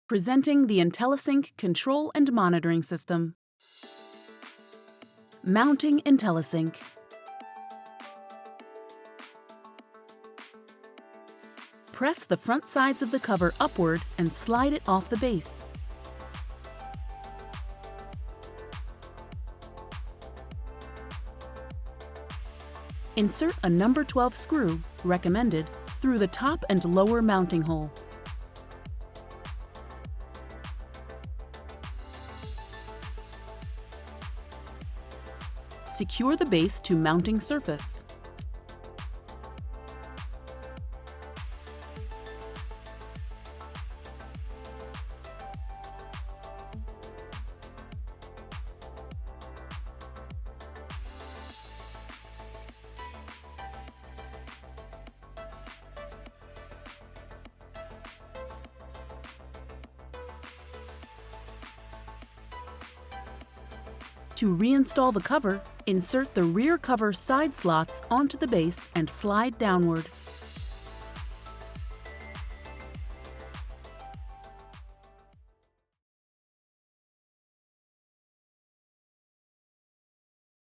Presenting the IntelliSync control and monitoring system. Mounting IntelliSync. Press the front sides of the cover upward and slide it off the base. Insert a number 12 screw, recommended, through the top and lower mounting hole. Secure the base to mounting surface. To reinstall the cover, insert the rear cover side slots onto the base and slide downward.